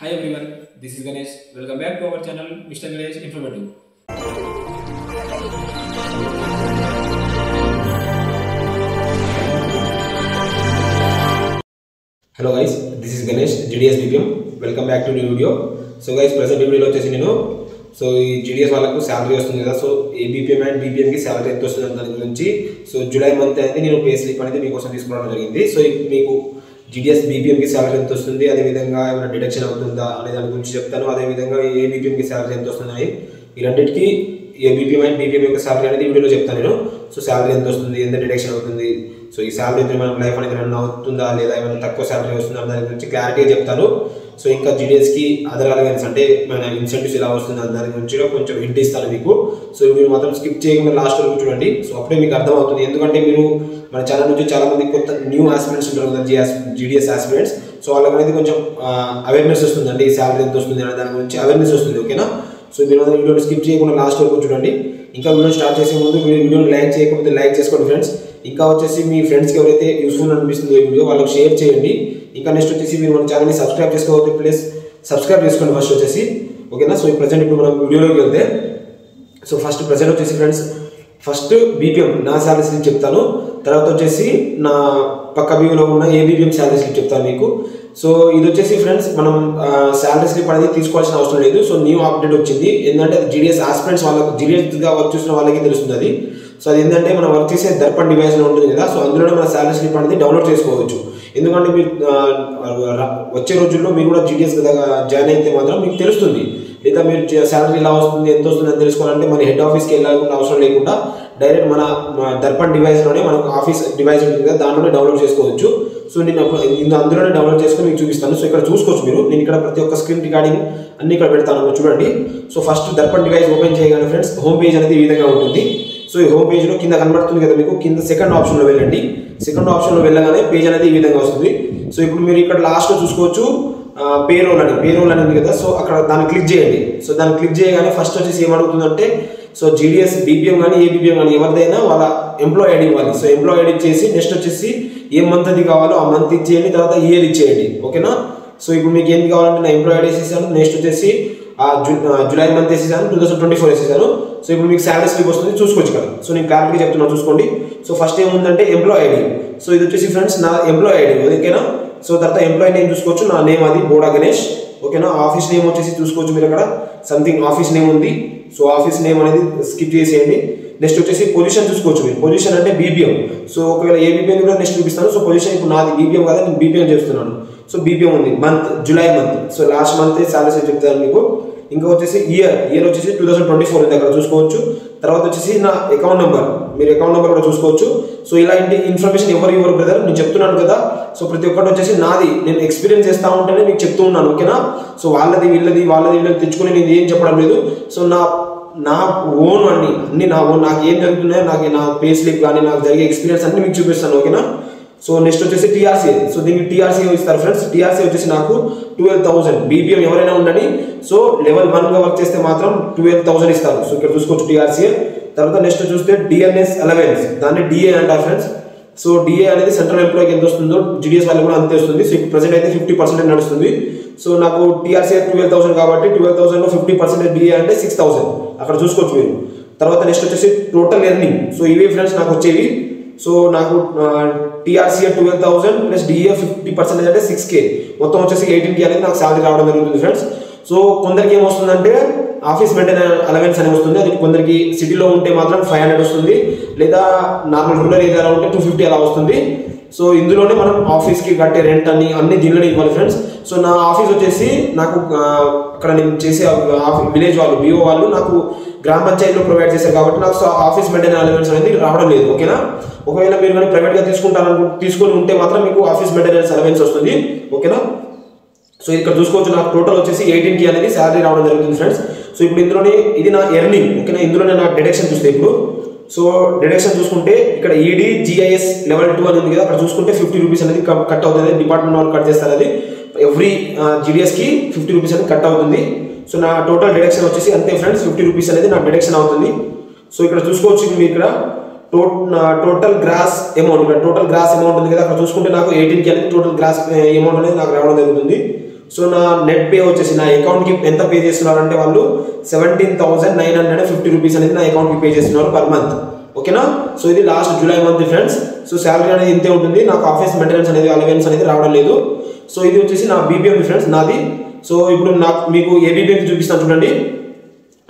Hi everyone, this is Ganesh. Welcome back to our channel, Mr. Ganesh Informative. Hello guys, this is Ganesh, GDS BPM. Welcome back to new video. So guys, present video lo chesi nenu GDS వాళ్ళకు salary వస్తుంది కదా. So A BPM and BPM కి salary ఎంత వస్తుంది అన్న దాని గురించి July month అయితే నేను పే స్లిప్ అనేది మీకోసం తీసుకోవడం జరిగింది. సో మీకు GDS BPM కి salary ఎంత వస్తుంది, అదే విధంగా ఏమైనా డిడక్షన్ అవుతుందా అనే దాని గురించి చెప్తాను. అదే విధంగా ఏ BPM కి salary ఎంత వస్తుంది ఈ రెండిటికి ఏ BPM అండ్ BPM యొక్క salary అనేది వీడియోలో చెప్తాను నేను. సో salary ఎంత వస్తుంది, ఎంత డిడక్షన్ అవుతుంది, సో ఈ salary తో మన లైఫ్ అనేది రన్ అవుతుందా లేదా ఏమైనా తక్కువ salary వస్తుందా అనే దాని గురించి క్లారిటీగా చెప్తాను. సో ఇంకా GDS కి అదర్ అలవెన్స్ అంటే మన ఇన్సెంటివ్స్ ఎలా వస్తుంది అనే దాని గురించి కొంచెం హింట్ ఇస్తాను మీకు. సో మీరు మాత్రం స్కిప్ చేయకుండా లాస్ట్ వరకు చూడండి. సో అప్పుడే మీకు అర్థమవుతుంది. ఎందుకంటే మీరు మన ఛానల్ నుంచి చాలా మంది కొత్త న్యూ ఆస్పిరెంట్స్ ఉంటారు కదా, GDS ఆస్పిరెంట్స్. సో వాళ్ళకి అనేది కొంచెం అవేర్నెస్ వస్తుందండి, ఈ శాలరీ ఎంత వస్తుంది అనే దాని గురించి అవేర్నెస్ వస్తుంది. ఓకేనా? సో మీరు మాత్రం వీడియోని స్కిప్ చేయకుండా లాస్ట్ వరకు చూడండి. ఇంకా వీడియో స్టార్ట్ చేసే ముందు వీడియోని లైక్ చేయకపోతే లైక్ చేసుకోండి ఫ్రెండ్స్. ఇంకా వచ్చేసి మీ ఫ్రెండ్స్కి ఎవరైతే యూస్ఫుల్ అనిపిస్తుందో ఈ వీడియో వాళ్ళకి షేర్ చేయండి. ఇంకా నెక్స్ట్ వచ్చేసి మీరు మన ఛానల్ని సబ్స్క్రైబ్ చేసుకోకపోతే ప్లీజ్ సబ్స్క్రైబ్ చేసుకోండి ఫస్ట్ వచ్చేసి. ఓకేనా? సో ప్రజెంట్ ఇప్పుడు మనం వీడియోలోకి వెళ్తే సో ప్రజెంట్ వచ్చేసి ఫ్రెండ్స్ ఫస్ట్ BPM నా శాలరీ స్లిప్ చెప్తాను. తర్వాత వచ్చేసి నా పక్క వ్యూలో ఉన్న ఏ BPM శాలరీ స్లిప్ చెప్తాను మీకు. సో ఇది వచ్చేసి ఫ్రెండ్స్ మనం శాలరీ స్లిప్ అనేది తీసుకోవాల్సిన అవసరం లేదు. సో న్యూ అప్డేట్ వచ్చింది. ఏంటంటే GDS ఆస్పిరెంట్స్ వాళ్ళకు GDSగా వర్క్ చేసిన వాళ్ళకి తెలుస్తుంది అది. సో అది ఏంటంటే మనం వర్క్ చేసే దర్పణ్ డివైస్లో ఉంటుంది కదా, సో అందులోనే మన శాలరీ స్లిప్ అనేది డౌన్లోడ్ చేసుకోవచ్చు. ఎందుకంటే మీరు వచ్చే రోజుల్లో మీరు కూడా GDS జాయిన్ అయితే మాత్రం మీకు తెలుస్తుంది. లేదా మీరు శాలరీ ఎలా వస్తుంది, ఎంత వస్తుంది అని తెలుసుకోవాలంటే మన హెడ్ ఆఫీస్కి వెళ్ళాల్సిన అవసరం లేకుండా డైరెక్ట్ మన దర్పణ్ డివైస్లోనే మనకు ఆఫీస్ డివైస్ ఉంటుంది కదా, దాంట్లోనే డౌన్లోడ్ చేసుకోవచ్చు. సో నేను అందులోనే డౌన్లోడ్ చేసుకొని మీకు చూపిస్తాను. సో ఇక్కడ చూసుకోవచ్చు మీరు. నేను ఇక్కడ ప్రతి ఒక్క స్క్రీన్ రికార్డింగ్ అన్ని ఇక్కడ పెడతాను చూడండి. So first Darpan device open చేయగానే ఫ్రెండ్స్ హోమ్ పేజ్ అనేది ఈ విధంగా ఉంటుంది. సో ఈ హోమ్ పేజ్లో కింద కనబడుతుంది కదా మీకు, కింద సెకండ్ ఆప్షన్లో వెళ్ళండి. సెకండ్ ఆప్షన్లో వెళ్ళగానే పేజ్ అనేది ఈ విధంగా వస్తుంది. సో ఇప్పుడు మీరు ఇక్కడ లాస్ట్లో చూసుకోవచ్చు పేరోల్ అని ఉంది కదా, సో అక్కడ దాన్ని క్లిక్ చేయండి. సో దాన్ని క్లిక్ చేయగానే ఫస్ట్ వచ్చేసి ఏమడుగుతుందంటే సో GDS BPM కానీ ఏ BPM కానీ ఎవరిదైనా వాళ్ళ ఎంప్లాయ్ ఐడి ఇవ్వాలి. సో ఎంప్లాయ్ ఐడి ఇచ్చేసి నెక్స్ట్ వచ్చేసి ఏ మంత్ అది కావాలో ఆ మంత్ ఇచ్చేయండి, తర్వాత ఇయర్ ఇచ్చేయండి. ఓకేనా? సో ఇప్పుడు మీకు ఏంటి కావాలంటే నా ఎంప్లాయ్ ఐడి వేసేసాను, నెక్స్ట్ వచ్చేసి జూలై మంత్ వేసేసాను, 2024 వేసేసాను. సో ఇప్పుడు మీకు శాలరీ స్లిప్ వస్తుంది చూసుకోవచ్చు కదా. సో నేను క్లారిటీగా చెప్తున్నాను చూసుకోండి. సో ఫస్ట్ ఏముందంటే ఎంప్లాయ్ ఐడి. సో ఇది వచ్చేసి ఫ్రెండ్స్ నా ఎంప్లాయ్ ఐడి. ఓకేనా? సో తర్వాత ఎంప్లాయీ నేమ్ చూసుకోవచ్చు, నా నేమ్ అది బోడా గణేష్. ఓకేనా? ఆఫీస్ నేమ్ వచ్చేసి చూసుకోవచ్చు మీరు అక్కడ సంథింగ్ ఆఫీస్ నేమ్ ఉంది. సో ఆఫీస్ నేమ్ అనేది స్కిప్ చేసేయండి. నెక్స్ట్ వచ్చేసి పొజిషన్ చూసుకోవచ్చు మీరు. పొజిషన్ అంటే BPM. సో ఒకవేళ ఏ BPM కూడా నెక్స్ట్ చూపిస్తాను. సో పొజిషన్ ఇప్పుడు నాది BPM కదా, నేను BPM చెప్తున్నాను. సో BPM ఉంది month July month. So last month salary చెప్తాను మీకు. ఇంకా వచ్చేసి ఇయర్ వచ్చేసి 2024 ఉంది అక్కడ చూసుకోవచ్చు. తర్వాత వచ్చేసి నా అకౌంట్ నెంబర్, మీరు అకౌంట్ నెంబర్ కూడా చూసుకోవచ్చు. సో ఇలాంటి ఇన్ఫర్మేషన్ ఎవరు బ్రదర్ నేను చెప్తున్నాను కదా. సో ప్రతి ఒక్కటి వచ్చేసి నాది, నేను ఎక్స్పీరియన్స్ చేస్తూ ఉంటేనే మీకు చెప్తూ ఉన్నాను. ఓకేనా? సో వాళ్ళది వీళ్ళది తెచ్చుకొని నేను ఏం చెప్పడం లేదు. సో నా ఓన్ అన్ని నా ఓన్, నాకు ఏం జరుగుతున్నాయో నాకు నా పే స్లిప్ కానీ నాకు జరిగే ఎక్స్పీరియన్స్ అన్ని మీకు చూపిస్తాను. ఓకేనా? సో నెక్స్ట్ వచ్చేసి TRCA. సో దీనికి TRCA ఇస్తారు ఫ్రెండ్స్. TRCA వచ్చేసి నాకు 12,000 BPM ఎవరైనా ఉండని. సో లెవెల్ 1గా వర్క్ చేస్తే మాత్రం 12,000 ఇస్తారు. సో ఇక్కడ చూసుకోవచ్చు TRCA. తర్వాత నెక్స్ట్ చూస్తే DNS అలవెన్స్, దాన్ని DA అంటారు ఫ్రెండ్స్. సో DA అనేది సెంట్రల్ ఎంప్లాయ్కి ఎంత వస్తుందో GDS వాళ్ళకి కూడా అంతే వస్తుంది. సో ఇప్పుడు ప్రెసెంట్ అయితే 50% నడుస్తుంది. సో నాకు TRCA 12,000 కాబట్టి 12,000లో 50% DA అంటే 6,000 అక్కడ చూసుకోవచ్చు మీరు. తర్వాత నెక్స్ట్ వచ్చేసి టోటల్ ఎర్నింగ్. సో ఇవి ఫ్రెండ్స్ నాకు వచ్చేవి. సో నాకు TRCA 12,000 ప్లస్ DA 50% అంటే 6K, మొత్తం వచ్చేసి 18K అనేది నాకు శాలరీ రావడం జరుగుతుంది ఫ్రెండ్స్. సో కొందరికి ఏమొస్తుందంటే ఆఫీస్ మెయింటెనెన్స్ అలవెన్స్ అని వస్తుంది. అది కొందరికి సిటీలో ఉంటే మాత్రం 500 వస్తుంది, లేదా నార్మల్ రూరల్ ఏరియాలో ఉంటే 250 అలా వస్తుంది. సో ఇందులోనే మనం ఆఫీస్కి కట్టే రెంట్ అన్ని దీనిలోనే ఇవ్వాలి ఫ్రెండ్స్. సో నా ఆఫీస్ వచ్చేసి నాకు అక్కడ నేను చేసే విలేజ్ వాళ్ళు BO వాళ్ళు నాకు గ్రామ పంచాయతీలో ప్రొవైడ్ చేశారు కాబట్టి నాకు ఆఫీస్ మెయింటెనెన్స్ అలవెన్స్ అనేది రావడం లేదు. ఓకేనా? ఒకవేళ మీరు కానీ ప్రైవేట్గా తీసుకొని ఉంటే మాత్రం మీకు ఆఫీస్ మెయింటెనెన్స్ అలవెన్స్ వస్తుంది. ఓకేనా? సో ఇక్కడ చూసుకోవచ్చు నాకు టోటల్ వచ్చేసి 18K అనేది శాలరీ రావడం జరుగుతుంది ఫ్రెండ్స్. సో ఇప్పుడు ఇందులోనే ఇది నా ఎర్నింగ్. ఓకేనా? ఇందులోనే నా డిడక్షన్ చూస్తే ఇప్పుడు సో డిడక్షన్ చూసుకుంటే ఇక్కడ ED GIS లెవెల్ 2 అని ఉంది కదా, అక్కడ చూసుకుంటే 50 రూపీస్ అనేది కట్ అవుతుంది. డిపార్ట్మెంట్ వాళ్ళు కట్ చేస్తారు. అది ఎవ్రీ GDSకి 50 రూపీస్ అనేది కట్ అవుతుంది. సో నా టోటల్ డిడక్షన్ వచ్చేసి అంతే ఫ్రెండ్స్, 50 రూపీస్ అనేది నా డిడక్షన్ అవుతుంది. సో ఇక్కడ చూసుకోవచ్చు మీరు ఇక్కడ టోటల్ గ్రాస్ అమౌంట్ ఉంది కదా, అక్కడ చూసుకుంటే నాకు 18K అనేది టోటల్ గ్రాస్ అమౌంట్ అనేది నాకు రావడం జరుగుతుంది. సో నా నెట్ పే వచ్చేసి నా అకౌంట్కి ఎంత పే చేస్తున్నారంటే వాళ్ళు 17,950 రూపీస్ అనేది నా అకౌంట్కి పే చేస్తున్నారు పర్ మంత్. ఓకేనా. సో ఇది last July month friends. So salary అనేది ఇంతే ఉంటుంది. నాకు ఆఫీస్ మెయింటెనెన్స్ అనేది అలవెన్స్ అనేది రావడం లేదు. సో ఇది వచ్చేసి నా బీపీఎం ఫ్రెండ్స్ నాది. సో ఇప్పుడు నాకు మీకు ఏ బీపీఎం చూపిస్తాను చూడండి.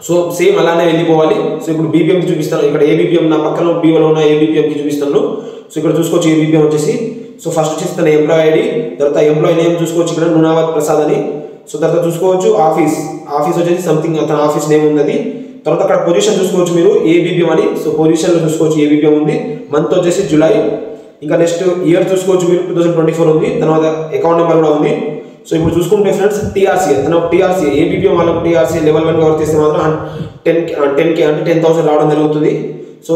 సో సేమ్ అలానే వెళ్ళిపోవాలి. సో ఇప్పుడు బీపీఎంకి చూపిస్తాను. ఇక్కడ ఏబీపీఎం నా పక్కన బీఓలో ఉన్న ఏబీపీఎంకి చూపిస్తాను. సో ఇక్కడ చూసుకోవచ్చు ఏబీపీఎం వచ్చేసి. సో ఫస్ట్ వచ్చేసి తన ఎంప్లాయ్ ఐడి, తర్వాత ఎంప్లాయ్ నేమ్ చూసుకోవచ్చు ఇక్కడ నునావత్ ప్రసాద్ అని. సో తర్వాత చూసుకోవచ్చు ఆఫీస్ వచ్చేసి సంథింగ్ తన ఆఫీస్ నేమ్ ఉన్నది. తర్వాత అక్కడ పొజిషన్ చూసుకోవచ్చు మీరు ఏబీపీఎం అని. సో పొజిషన్లో చూసుకోవచ్చు ఏబీపీఎం ఉంది. మంత్ వచ్చేసి జూలై. ఇంకా నెక్స్ట్ ఇయర్ చూసుకోవచ్చు మీరు 2024 ఉంది. తర్వాత అకౌంట్ నెంబర్ కూడా ఉంది. సో ఇప్పుడు చూసుకుంటే ఫ్రెండ్స్ టీఆర్సీ తన టీఆర్సీ ఏబీపీఎం వాళ్ళకు టీఆర్సీ లెవెల్ 1 కవర్ చేస్తే మాత్రం 10K అంటే 10,000 రావడం జరుగుతుంది. సో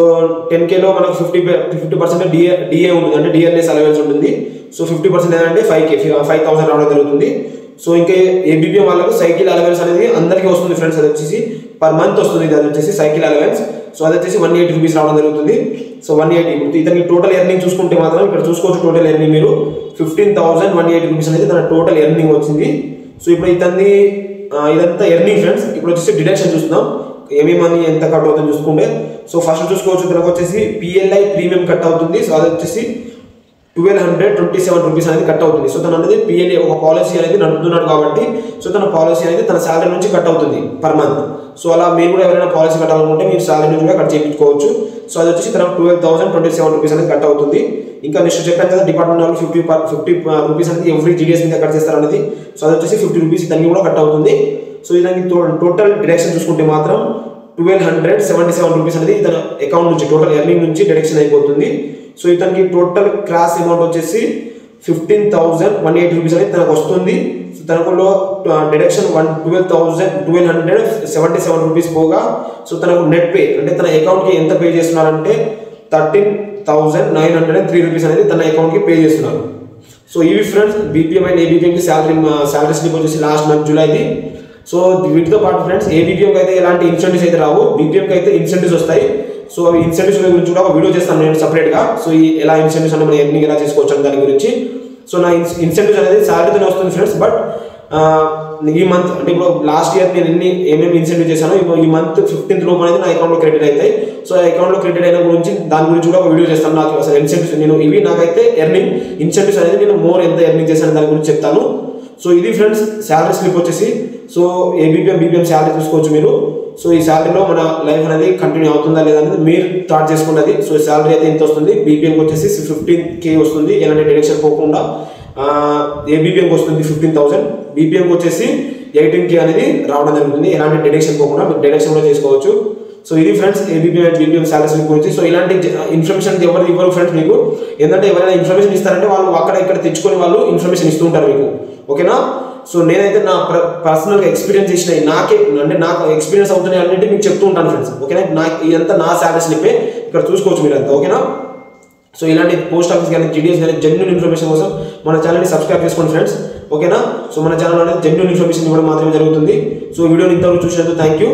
10Kలో మనకు 50% డిఏ ఉంటుంది, అంటే డిఎల్ఎస్ అలవెన్స్ ఉంటుంది. సో 50% ఏంటంటే 5,000 రావడం జరుగుతుంది. సో ఇంకా ఏబీపీఎం వాళ్ళకు సైకిల్ అలవెన్స్ అనేది అందరికీ వస్తుంది ఫ్రెండ్స్. అది వచ్చేసి పర్ మంత్ వస్తుంది. అది వచ్చేసి సైకిల్ అలవెన్స్. సో అది వచ్చేసి 180 రూపీస్ రావడం జరుగుతుంది. సో 180 ఇప్పుడు ఇతనికి టోటల్ ఎర్నింగ్ చూసుకుంటే మాత్రం ఇక్కడ చూసుకోవచ్చు టోటల్ ఎర్నింగ్ మీరు 15,180 రూపీస్ అనేది తన టోటల్ ఎర్నింగ్ వచ్చింది. సో ఇప్పుడు ఇదంతా ఎర్నింగ్ ఫ్రెండ్స్. ఇప్పుడు వచ్చేసి డిడక్షన్ చూస్తున్నాం ఏమేమని ఎంత కట్ అవుతుంది చూసుకుంటే. సో ఫస్ట్ చూసుకోవచ్చు తనకు వచ్చేసి పిఎల్ఐ ప్రీమియం కట్ అవుతుంది. సో అది వచ్చేసి 1,227 రూపీస్ అనేది కట్ అవుతుంది. సో తన అనేది పిఎల్ఐ ఒక పాలసీ అనేది నడుపుతున్నాడు కాబట్టి సో తన పాలసీ అనేది తన శాలరీ నుంచి కట్ అవుతుంది పర్ మంత్. సో అలా మీరు కూడా ఎవరైనా పాలసీ కట్టాలనుకుంటే మీరు శాలరీ నుంచి కూడా కట్ చేయించుకోవచ్చు. సో అది వచ్చేసి తన 12,027 రూపీస్ అనేది కట్ అవుతుంది. ఇంకా నెక్స్ట్ చెప్పాను కదా డిపార్ట్మెంట్ వాళ్ళు 50 రూపీస్ అనేది ఎవ్రీ జీడిఎస్ మీద కట్ చేస్తారు అనేది. సో అది వచ్చేసి 50 రూపీస్ దానికి కూడా కట్ అవుతుంది. సో దానికి టోటల్ డిడక్షన్ చూసుకుంటే మాత్రం 1,277 రూపీస్ అనేది తన అకౌంట్ నుంచి టోటల్ ఎర్నింగ్ నుంచి డిడక్షన్ అయిపోతుంది. సో ఇతనికి టోటల్ క్రాస్ అమౌంట్ వచ్చేసి 15,180 రూపీస్ అనేది తనకు వస్తుంది. సో తనకు డిడక్షన్ 12,277 రూపీస్ పోగా సో తనకు నెట్ పే అంటే తన అకౌంట్కి ఎంత పే చేస్తున్నారంటే 13,903 రూపీస్ అనేది తన అకౌంట్కి పే చేస్తున్నారు. సో ఇవి ఫ్రెండ్స్ బీపీఎం అండ్ ఏబీపీఎంకి శాలరీ స్లిప్ వచ్చేసి లాస్ట్ మంత్ జూలైది. సో వీటితో పాటు ఫ్రెండ్స్ ఏబీపీఎంకి అయితే ఎలాంటి ఇన్సెంటివ్స్ అయితే రావు, బీపీఎంకి అయితే ఇన్సెంటివ్స్ వస్తాయి. సో అవి ఇన్సెంటివ్స్ గురించి కూడా ఒక వీడియో చేస్తాను నేను సపరేట్గా. సో ఎలా ఇన్సెంటివ్స్ అంటే మనం ఎర్నింగ్ ఎలా చేసుకోవచ్చు అని దాని గురించి. సో నా ఇన్సెంటివ్స్ అనేది శాలరీతోనే వస్తుంది ఫ్రెండ్స్. బట్ ఈ మంత్ అంటే ఇప్పుడు లాస్ట్ ఇయర్ నేను ఏమేమి ఇన్సెంటివ్ చేశానో ఇప్పుడు ఈ మంత్ 15th లోపు అనేది నా అకౌంట్లో క్రెడిట్ అవుతాయి. సో అకౌంట్లో క్రెడిట్ అయిన గురించి దాని గురించి కూడా ఒక వీడియో చేస్తాను. నాకు అసలు ఇన్సెంటివ్స్ ఇవి నాకైతే ఎర్నింగ్ ఇన్సెంటివ్స్ అనేది నేను మోర్ ఎంత ఎర్నింగ్ చేశాను దాని గురించి చెప్తాను. సో ఇది ఫ్రెండ్స్ శాలరీ స్లిప్ వచ్చేసి. సో ఏబీపీఎం బీపీఎం శాలరీ చూసుకోవచ్చు మీరు. సో ఈ శాలరీలో మన లైఫ్ అనేది కంటిన్యూ అవుతుందా లేదా అనేది మీరు థాట్ చేసుకున్నది. సో శాలరీ అయితే ఎంత వస్తుంది, బీపీఎంకి వచ్చేసి 15K వస్తుంది ఎలాంటి డిడక్షన్ పోకుండా. ఏబీపీఎంకి వస్తుంది 15,000, బీపీఎంకి వచ్చేసి 18K అనేది రావడం జరుగుతుంది ఎలాంటి డిడక్షన్ పోకుండా. మీరు డిడక్షన్ కూడా చేసుకోవచ్చు. సో ఇది friends ABPM and BPM salary గురించి. సో ఇలాంటి ఇన్ఫర్మేషన్ ఎవరు ఇవ్వరు ఫ్రెండ్స్ మీకు. ఏంటంటే ఎవరైనా ఇన్ఫర్మేషన్ ఇస్తారంటే వాళ్ళు అక్కడ ఇక్కడ తెచ్చుకొని వాళ్ళు ఇన్ఫర్మేషన్ ఇస్తూ ఉంటారు మీకు. ఓకేనా. సో నేనైతే నా పర్సనల్గా ఎక్స్పీరియన్స్ చేసిన నాకు ఎక్స్పీరియన్స్ అవుతున్నాయి అన్నింటి మీకు చెప్తూ ఉంటాను ఫ్రెండ్స్. ఓకేనా. ఇదంతా నా శాలరీ స్లిప్పే ఇక్కడ చూసుకోవచ్చు మీరు అంతా. ఓకేనా. సో ఇలాంటి పోస్ట్ ఆఫీస్ కానీ జీడిఎస్ కానీ జెన్యూన్ ఇన్ఫర్మేషన్ కోసం మన ఛానల్ని సబ్స్క్రైబ్ చేసుకోండి ఫ్రెండ్స్. ఓకేనా. సో మన ఛానల్ అనేది జెన్యూన్ ఇన్ఫర్మేషన్ ఇవ్వడం మాత్రమే జరుగుతుంది. సో వీడియోని ఇంతవరకు చూసినందుకు థ్యాంక్ యూ.